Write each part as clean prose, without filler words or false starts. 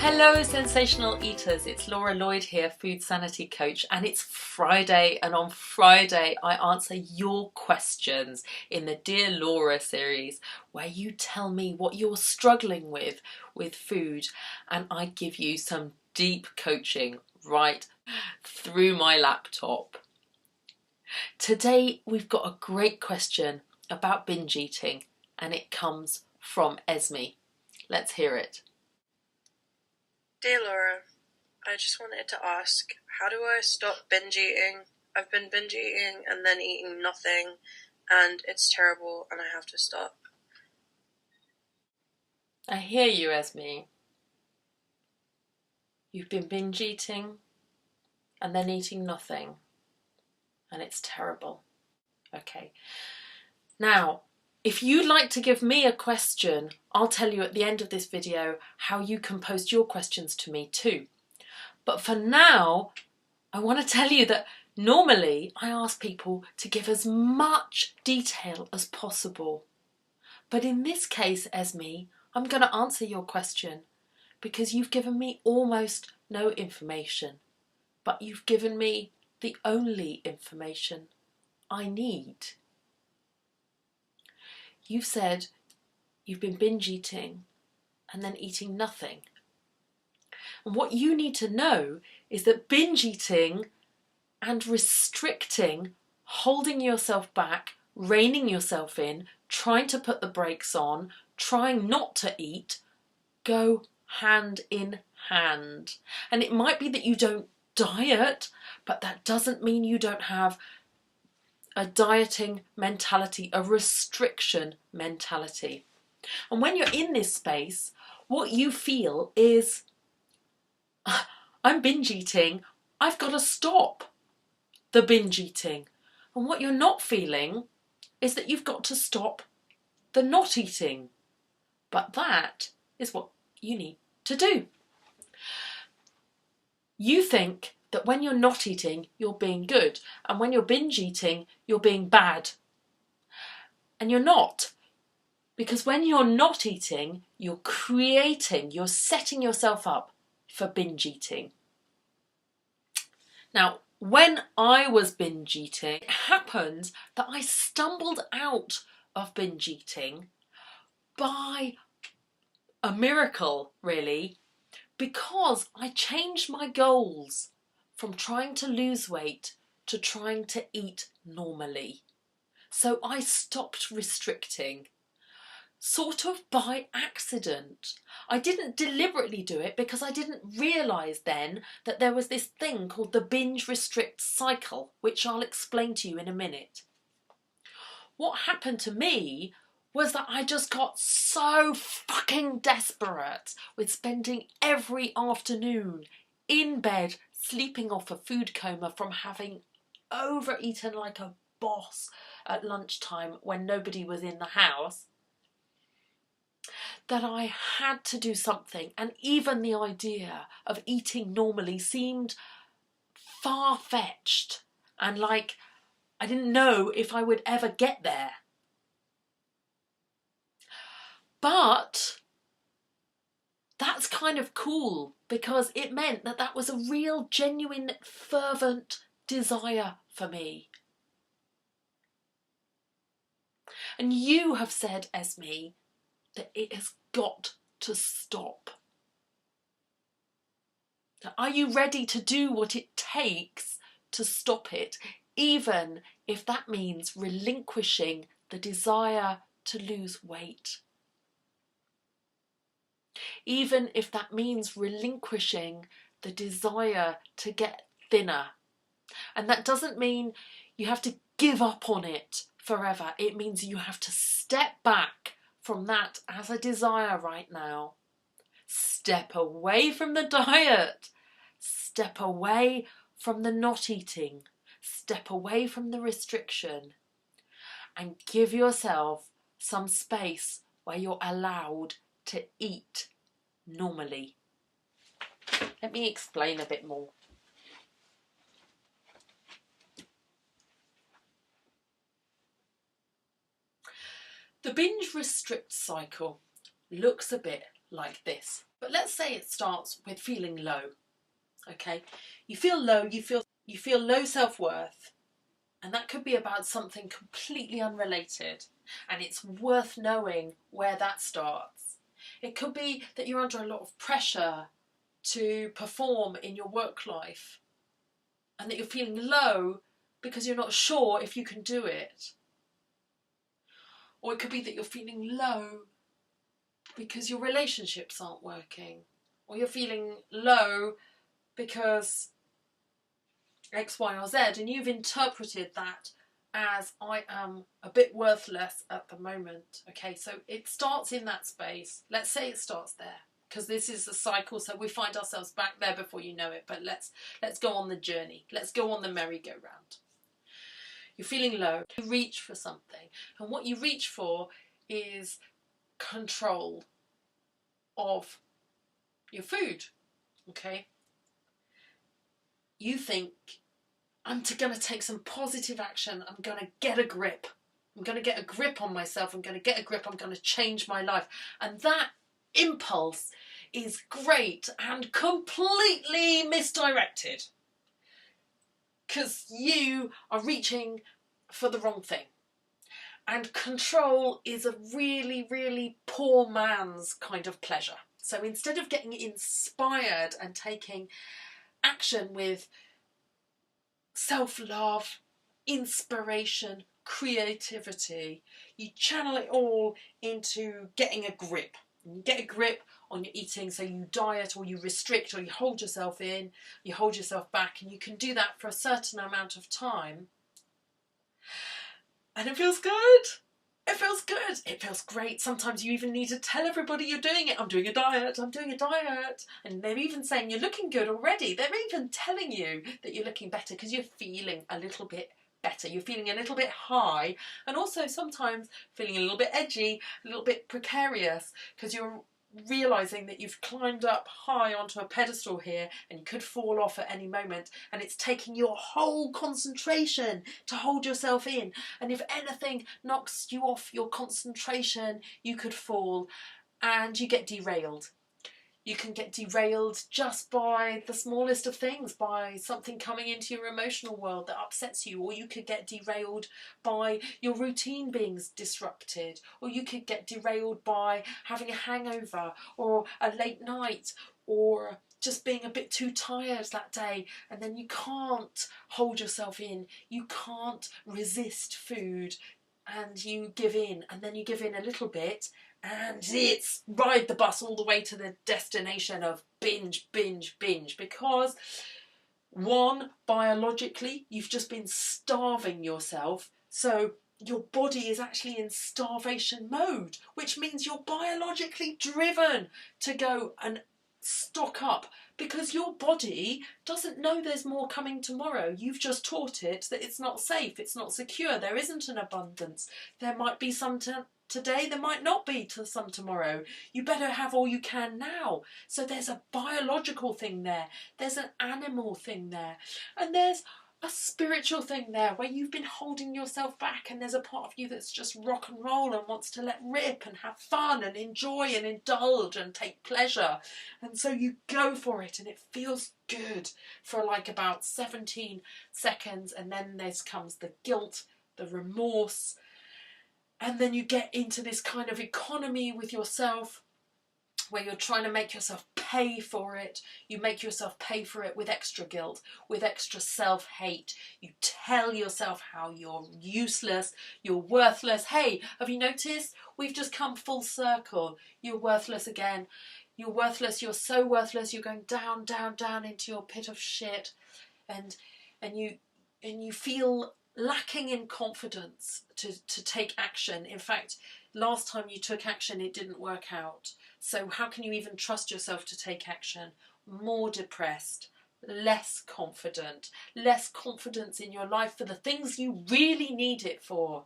Hello sensational eaters, it's Lloyd here, food sanity coach, and it's Friday, and on Friday I answer your questions in the Dear Laura series where you tell me what you're struggling with food, and I give you some deep coaching right through my laptop. Today we've got a great question about binge eating, and it comes from Esme. Let's hear it. Dear Laura, I just wanted to ask, how do I stop binge eating? I've been binge eating and then eating nothing, and it's terrible and I have to stop. I hear you, Esme. You've been binge eating and then eating nothing, and it's terrible. Okay. Now, if you'd like to give me a question, I'll tell you at the end of this video how you can post your questions to me too. But for now, I want to tell you that normally I ask people to give as much detail as possible. But in this case, Esme, I'm going to answer your question because you've given me almost no information, but you've given me the only information I need. You've said you've been binge eating and then eating nothing. And what you need to know is that binge eating and restricting, holding yourself back, reining yourself in, trying to put the brakes on, trying not to eat, go hand in hand. And it might be that you don't diet, but that doesn't mean you don't have a dieting mentality, a restriction mentality. And when you're in this space, what you feel is, I'm binge eating, I've got to stop the binge eating. And what you're not feeling is that you've got to stop the not eating. But that is what you need to do. You think that when you're not eating, you're being good. And when you're binge eating, you're being bad. And you're not. Because when you're not eating, you're setting yourself up for binge eating. Now, when I was binge eating, it happened that I stumbled out of binge eating by a miracle, really, because I changed my goals from trying to lose weight to trying to eat normally. So I stopped restricting, sort of by accident. I didn't deliberately do it because I didn't realise then that there was this thing called the Binge-Restrict Cycle, which I'll explain to you in a minute. What happened to me was that I just got so fucking desperate with spending every afternoon in bed sleeping off a food coma from having overeaten like a boss at lunchtime when nobody was in the house, that I had to do something. And even the idea of eating normally seemed far-fetched and like I didn't know if I would ever get there. But that's kind of cool because it meant that that was a real, genuine, fervent desire for me. And you have said, Esme, that it has got to stop. Now, are you ready to do what it takes to stop it, even if that means relinquishing the desire to lose weight? Even if that means relinquishing the desire to get thinner. And that doesn't mean you have to give up on it forever. It means you have to step back from that as a desire right now. Step away from the diet. Step away from the not eating. Step away from the restriction. And give yourself some space where you're allowed to eat normally. Let me explain a bit more. The binge-restrict cycle looks a bit like this. But let's say it starts with feeling low. Okay, you feel low, you feel low self-worth, and that could be about something completely unrelated, and it's worth knowing where that starts. It could be that you're under a lot of pressure to perform in your work life, and that you're feeling low because you're not sure if you can do it. Or it could be that you're feeling low because your relationships aren't working, or you're feeling low because X, Y, or Z, and you've interpreted that as I am a bit worthless at the moment. Okay, so it starts in that space. Let's say it starts there, because this is a cycle, so we find ourselves back there before you know it. But let's go on the journey. Let's go on the merry-go-round. You're feeling low. You reach for something, and what you reach for is control of your food. Okay, you think, I'm going to take some positive action. I'm going to get a grip. I'm going to get a grip on myself. I'm going to get a grip. I'm going to change my life. And that impulse is great and completely misdirected, because you are reaching for the wrong thing. And control is a really, really poor man's kind of pleasure. So instead of getting inspired and taking action with self-love, inspiration, creativity, you channel it all into getting a grip. You get a grip on your eating, so you diet or you restrict or you hold yourself in, you hold yourself back, and you can do that for a certain amount of time. And it feels good. It feels good. It feels great. Sometimes you even need to tell everybody you're doing it. I'm doing a diet. I'm doing a diet. And they're even saying you're looking good already. They're even telling you that you're looking better because you're feeling a little bit better. You're feeling a little bit high, and also sometimes feeling a little bit edgy, a little bit precarious, because you're realising that you've climbed up high onto a pedestal here and you could fall off at any moment, and it's taking your whole concentration to hold yourself in, and if anything knocks you off your concentration you could fall and you get derailed. You can get derailed just by the smallest of things, by something coming into your emotional world that upsets you, or you could get derailed by your routine being disrupted, or you could get derailed by having a hangover, or a late night, or just being a bit too tired that day, and then you can't hold yourself in, you can't resist food, and you give in, and then you give in a little bit, and it's ride the bus all the way to the destination of binge, binge, binge. Because, one, biologically, you've just been starving yourself. So your body is actually in starvation mode, which means you're biologically driven to go and stock up, because your body doesn't know there's more coming tomorrow. You've just taught it that it's not safe, it's not secure, there isn't an abundance. There might be some today, there might not be some tomorrow. You better have all you can now. So there's a biological thing there, there's an animal thing there, and there's a spiritual thing there where you've been holding yourself back, and there's a part of you that's just rock and roll and wants to let rip and have fun and enjoy and indulge and take pleasure. And so you go for it, and it feels good for like about 17 seconds, and then there comes the guilt, the remorse, and then you get into this kind of economy with yourself where you're trying to make yourself pay for it. You make yourself pay for it with extra guilt, with extra self-hate. You tell yourself how you're useless, you're worthless. Hey, have you noticed? We've just come full circle. You're worthless again. You're worthless. You're so worthless. You're going down, down, down into your pit of shit, and you feel lacking in confidence to take action. In fact, last time you took action, it didn't work out. So how can you even trust yourself to take action? More depressed, less confidence in your life for the things you really need it for,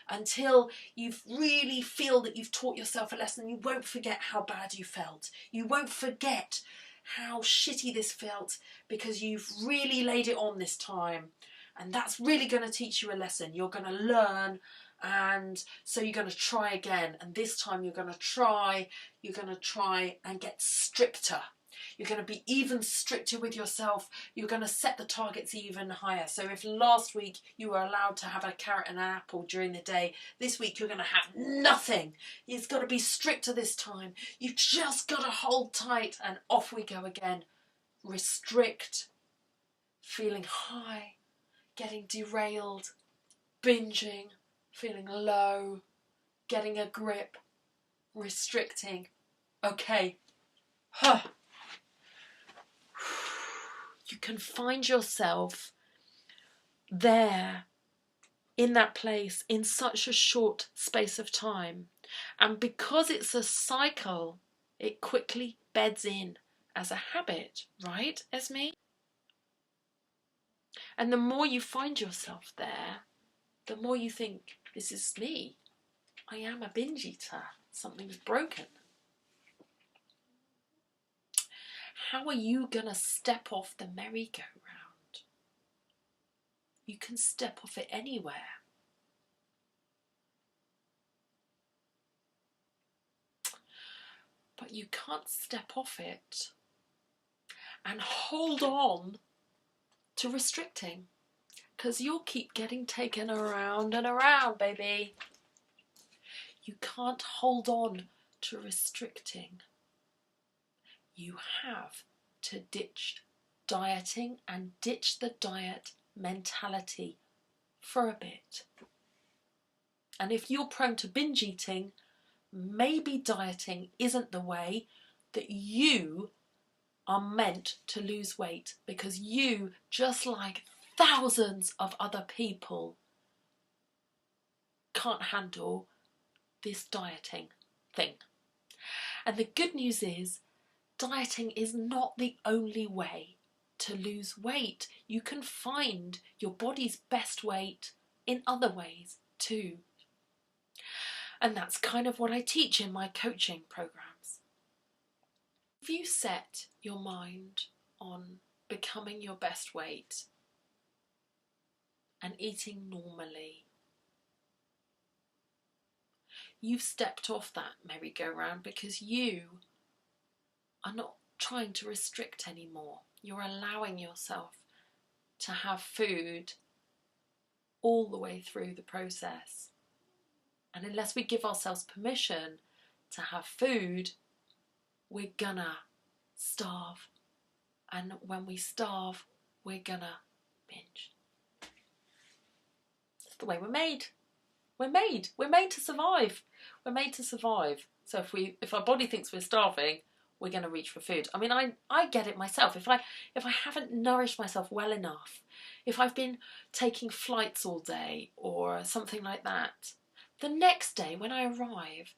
until you really feel that you've taught yourself a lesson. You won't forget how bad you felt. You won't forget how shitty this felt, because you've really laid it on this time. And that's really going to teach you a lesson. You're going to learn And so you're going to try again, and this time you're going to try and get stricter. You're going to be even stricter with yourself. You're going to set the targets even higher. So if last week you were allowed to have a carrot and an apple during the day, this week you're going to have nothing. It's got to be stricter this time. You've just got to hold tight, and off we go again. Restrict, feeling high, getting derailed, binging, feeling low, getting a grip, restricting. Okay. Huh. You can find yourself there, in that place, in such a short space of time. And because it's a cycle, it quickly beds in as a habit, right, Esme? And the more you find yourself there, the more you think, this is me. I am a binge eater. Something's broken. How are you going to step off the merry-go-round? You can step off it anywhere. But you can't step off it and hold on to restricting, because you'll keep getting taken around and around, baby. You can't hold on to restricting. You have to ditch dieting and ditch the diet mentality for a bit. And if you're prone to binge eating, maybe dieting isn't the way that you are meant to lose weight, because you, just like thousands of other people, can't handle this dieting thing. And the good news is, dieting is not the only way to lose weight. You can find your body's best weight in other ways too. And that's kind of what I teach in my coaching programs. If you set your mind on becoming your best weight and eating normally, you've stepped off that merry-go-round, because you are not trying to restrict anymore. You're allowing yourself to have food all the way through the process. And unless we give ourselves permission to have food, we're gonna starve. And when we starve, we're gonna binge. That's the way we're made. We're made to survive. We're made to survive. So if our body thinks we're starving, we're going to reach for food. I mean, I get it myself. If I haven't nourished myself well enough, if I've been taking flights all day or something like that, the next day when I arrive,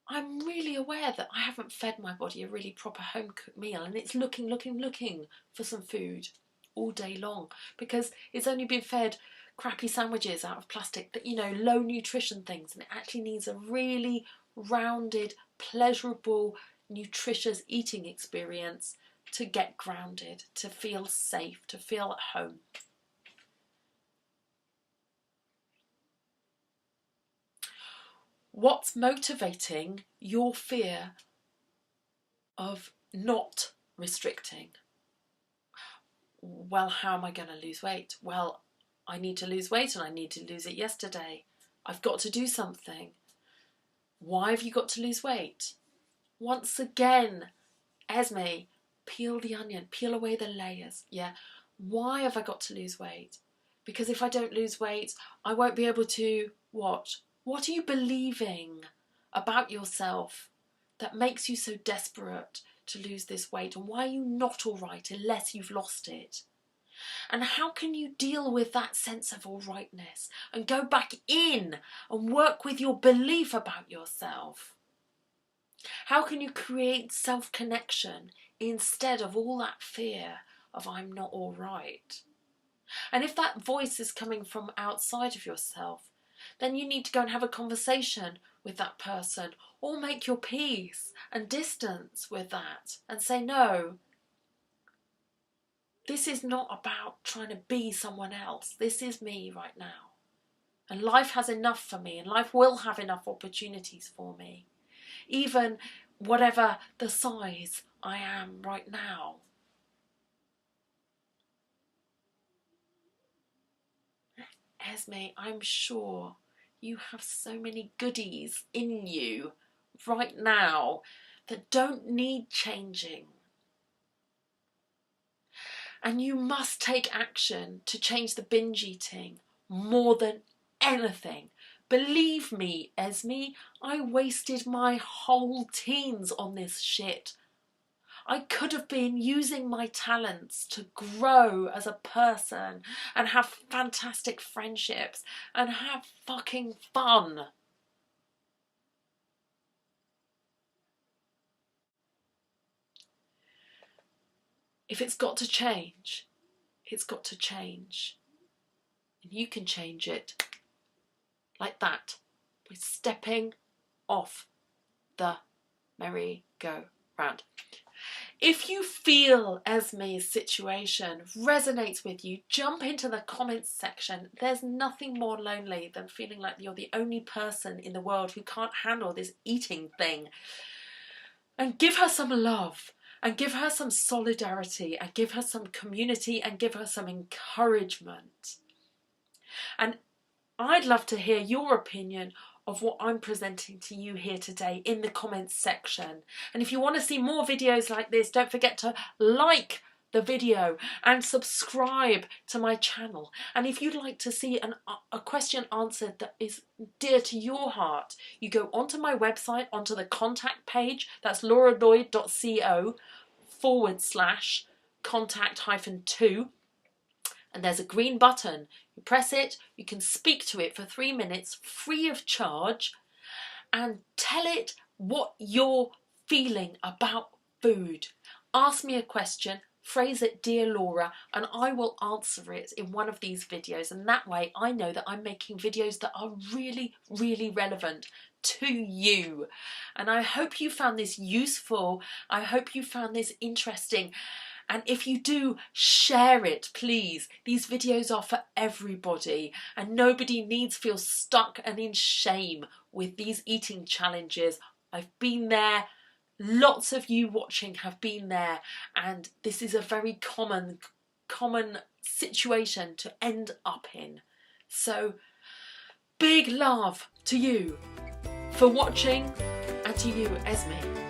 I'm really aware that I haven't fed my body a really proper home-cooked meal, and it's looking for some food all day long, because it's only been fed crappy sandwiches out of plastic, that, low nutrition things, and it actually needs a really rounded, pleasurable, nutritious eating experience to get grounded, to feel safe, to feel at home. What's motivating your fear of not restricting? Well, how am I going to lose weight? Well, I need to lose weight, and I need to lose it yesterday. I've got to do something. Why have you got to lose weight? Once again, Esme, peel the onion, peel away the layers. Yeah, why have I got to lose weight? Because if I don't lose weight, I won't be able to what? What are you believing about yourself that makes you so desperate to lose this weight? And why are you not all right unless you've lost it? And how can you deal with that sense of all rightness and go back in and work with your belief about yourself? How can you create self-connection instead of all that fear of I'm not all right? And if that voice is coming from outside of yourself, then you need to go and have a conversation with that person, or make your peace and distance with that and say, no, this is not about trying to be someone else. This is me right now. And life has enough for me, and life will have enough opportunities for me. Even whatever the size I am right now. Esme, I'm sure you have so many goodies in you right now that don't need changing. And you must take action to change the binge eating more than anything. Believe me, Esme, I wasted my whole teens on this shit. I could have been using my talents to grow as a person and have fantastic friendships and have fucking fun. If it's got to change, it's got to change. And you can change it like that by stepping off the merry-go-round. If you feel Esme's situation resonates with you, jump into the comments section. There's nothing more lonely than feeling like you're the only person in the world who can't handle this eating thing. And give her some love, and give her some solidarity, and give her some community, and give her some encouragement. And I'd love to hear your opinion of what I'm presenting to you here today in the comments section. And if you want to see more videos like this, don't forget to like the video and subscribe to my channel. And if you'd like to see a question answered that is dear to your heart, you go onto my website, onto the contact page, that's lauraloyd.co/contact-2, and there's a green button. You press it, you can speak to it for 3 minutes free of charge and tell it what you're feeling about food. Ask me a question, phrase it, "Dear Laura," and I will answer it in one of these videos. And that way I know that I'm making videos that are really, really relevant to you. And I hope you found this useful. I hope you found this interesting. And if you do, share it, please. These videos are for everybody, and nobody needs to feel stuck and in shame with these eating challenges. I've been there. Lots of you watching have been there, and this is a very common situation to end up in. So big love to you for watching, and to you, Esme.